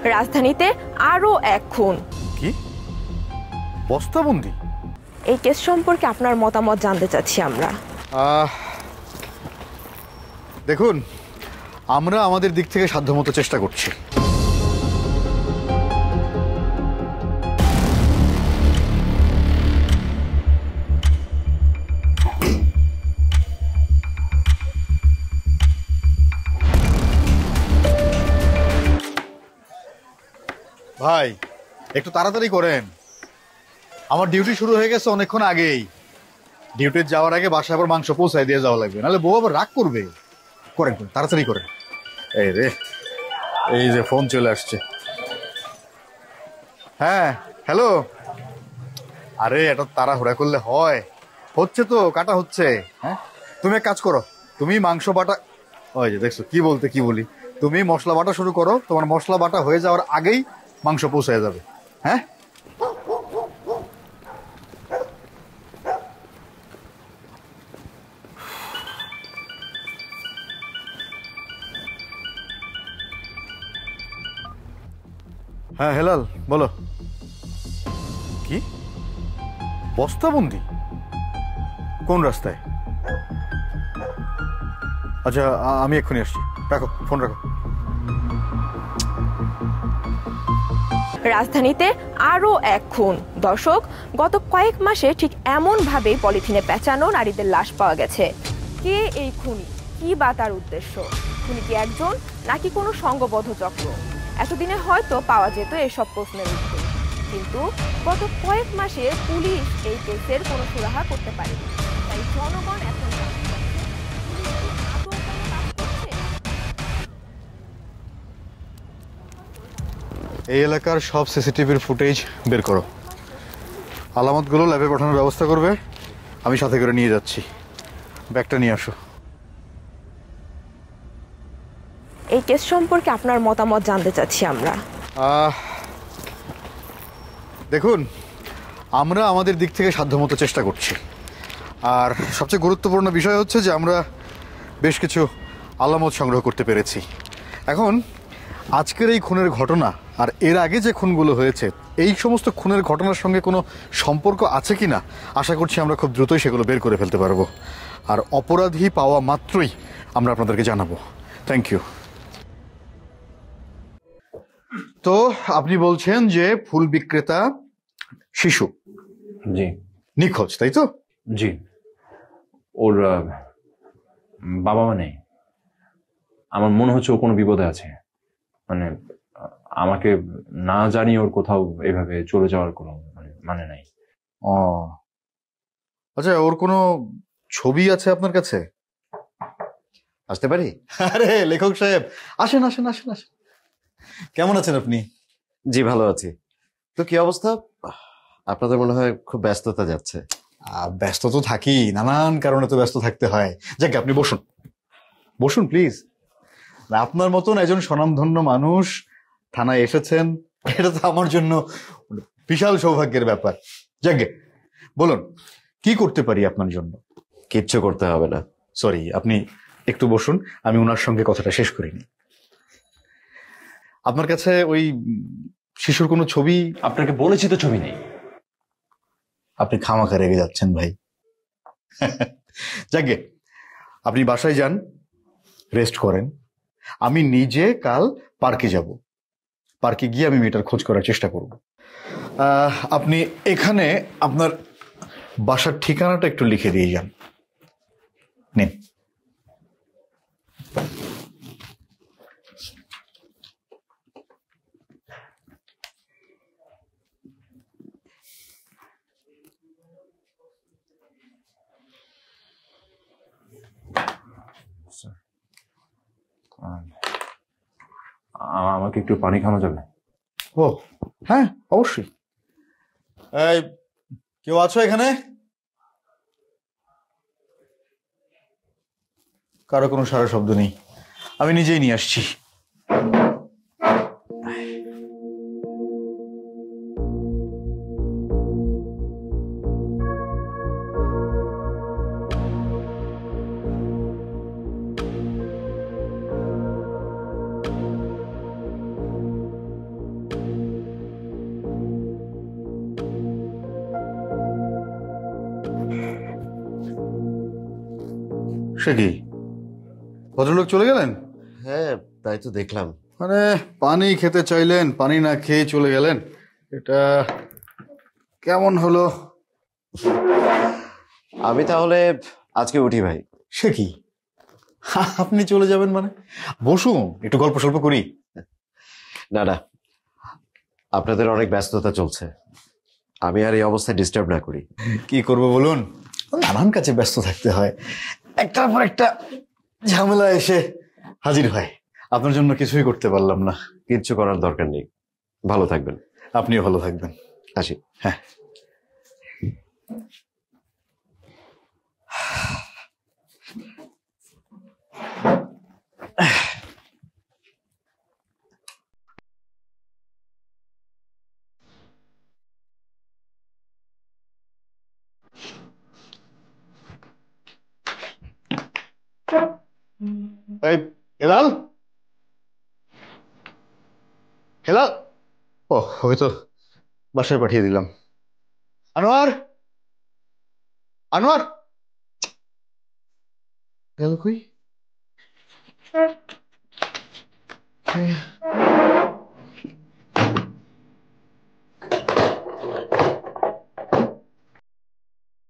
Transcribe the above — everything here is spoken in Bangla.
রাজধানীতে আরো এক খুন। কি বস্তাবন্দি? এই কেস সম্পর্কে আপনার মতামত জানতে চাচ্ছি আমরা। দেখুন, আমরা আমাদের দিক থেকে সাধ্যমতো চেষ্টা করছি। ভাই একটু তাড়াতাড়ি করেন, আমার ডিউটি শুরু হয়ে গেছে অনেকক্ষণ আগেই। ডিউটির যাওয়ার আগে বাসায় আবার মাংস পৌঁছায় দিয়ে যাওয়া লাগবে, নাহলে বউ আবার রাগ করবে। করেন করেন, তাড়াতাড়ি করেন। এই রে, এই যে ফোন চলে আসছে। হ্যাঁ হ্যালো। আরে এটা তাড়াহুড়া করলে হয়? হচ্ছে তো, কাটা হচ্ছে। হ্যাঁ তুমি এক কাজ করো, তুমি মাংস বাটা, ওই যে দেখছো কি বলতে কি বলি, তুমি মশলা বাটা শুরু করো, তোমার মশলা বাটা হয়ে যাওয়ার আগেই মাংস পৌঁছে যাবে। হ্যাঁ হ্যাঁ হেলাল বলো। কি বস্তাবন্দি? কোন রাস্তায়? আচ্ছা আমি এক্ষুনি আসছি, রাখো ফোন রাখো। রাজধানীতে আরো এক খুন। দর্শক, গত কয়েক মাসে ঠিক এমন ভাবেই পলিথিনে পেঁচানো নারীদের লাশ পাওয়া গেছে। কে এই খুনি? কি বা তার উদ্দেশ্য? খুনি কি একজন নাকি কোনো সংঘবদ্ধ চক্র? এতদিনে হয়তো পাওয়া যেত এসব প্রশ্নের উত্তর, কিন্তু গত কয়েক মাসে পুলিশ এই কেসের কোনো সুরাহা করতে পারেনি। তাই জনগণ এখন এই এলাকার সব সিসিটিভির ফুটেজ বের করো, আলামতগুলো ল্যাবে পাঠানোর ব্যবস্থা করবে। আমি সাথে করে নিয়ে যাচ্ছি, ব্যাগটা নিয়ে আসো। এই কেস সম্পর্কে আপনার মতামত জানতে চাচ্ছি আমরা। দেখুন, আমরা আমাদের দিক থেকে সাধ্যমতো চেষ্টা করছি। আর সবচেয়ে গুরুত্বপূর্ণ বিষয় হচ্ছে যে আমরা বেশ কিছু আলামত সংগ্রহ করতে পেরেছি। এখন আজকের এই খুনের ঘটনা আর এর আগে যে খুনগুলো হয়েছে, এই সমস্ত খুনের ঘটনার সঙ্গে কোনো সম্পর্ক আছে কি না আশা করছি আমরা খুব দ্রুতই সেগুলো বের করে ফেলতে পারবো। আর অপরাধী পাওয়া মাত্রই আমরা আপনাদেরকে জানাবো। Thank you. তো আপনি বলছেন যে ফুল বিক্রেতা শিশু জি নিখোঁজ, তাই তো? জি, ওর বাবা মা নেই। আমার মনে হচ্ছে ও কোনো বিপদে আছে। মানে আমাকে না জানি ওর কোথাও এভাবে চলে যাওয়ার কোনো মানে নাই। ও আচ্ছা, ওর কোনো ছবি আছে আপনার কাছে? আসতে পারি? আরে লেখক সাহেব, আসেন আসেন আসেন আসেন। কেমন আছেন আপনি? জি ভালো আছি। তো কি অবস্থা? আপনাদের মনে হয় খুব ব্যস্ততা যাচ্ছে। ব্যস্ত তো থাকি, নানান কারণে তো ব্যস্ত থাকতে হয়। যাক আপনি বসুন, বসুন প্লিজ। আপনার মতন একজন স্বনামধন্য মানুষ থানায় এসেছেন, এটা তো আমার জন্য বিশাল সৌভাগ্যের ব্যাপার। যাকে বলুন, কি করতে পারি আপনার জন্য? কিচ্ছু করতে হবে না। সরি, আপনি একটু বসুন, আমি ওনার সঙ্গে কথাটা শেষ করিনি। আপনার কাছে ওই শিশুর কোনো ছবি? আপনাকে বলেছি তো ছবি নেই। আপনি খামাখা রেগে যাচ্ছেন ভাই। যাকে আপনি বাসায় যান, রেস্ট করেন। আমি নিজে কাল পার্কে যাব, পার্কে গিয়ে আমি মেয়েটার খোঁজ করার চেষ্টা করব। আপনি এখানে আপনার বাসার ঠিকানাটা একটু লিখে দিয়ে যান। নিন। আমাকে একটু পানি খাওয়ানো যাবে? ও হ্যাঁ অবশ্যই। এই কেউ আছো এখানে? কারো কোনো সারা শব্দ নেই, আমি নিজেই নিয়ে আসছি। সে কি, ভদ্রলোক চলে গেলেন? হ্যাঁ, তাই তো দেখলাম। মানে পানি খেতে চাইলেন, পানি না খেয়ে চলে গেলেন, এটা কেমন হলো? আমি তাহলে আজকে উঠি ভাই। সে কি, আপনি চলে যাবেন মানে? বসুন, একটু গল্প সল্প করি। না না, আপনাদের অনেক ব্যস্ততা চলছে, আমি আর এই অবস্থায় ডিস্টার্ব না করি। কি করব বলুন, নানান কাছে ব্যস্ত থাকতে হয়, একটার পর একটা ঝামেলা এসে হাজির হয়। আপনার জন্য কিছুই করতে পারলাম না। কিচ্ছু করার দরকার নেই, ভালো থাকবেন। আপনিও ভালো থাকবেন। আসি। হ্যাঁ। এই হেলাল, হেলাল, ও হয়তো বাসায় পাঠিয়ে দিলাম। আনোয়ার, আনোয়ার গেল কই?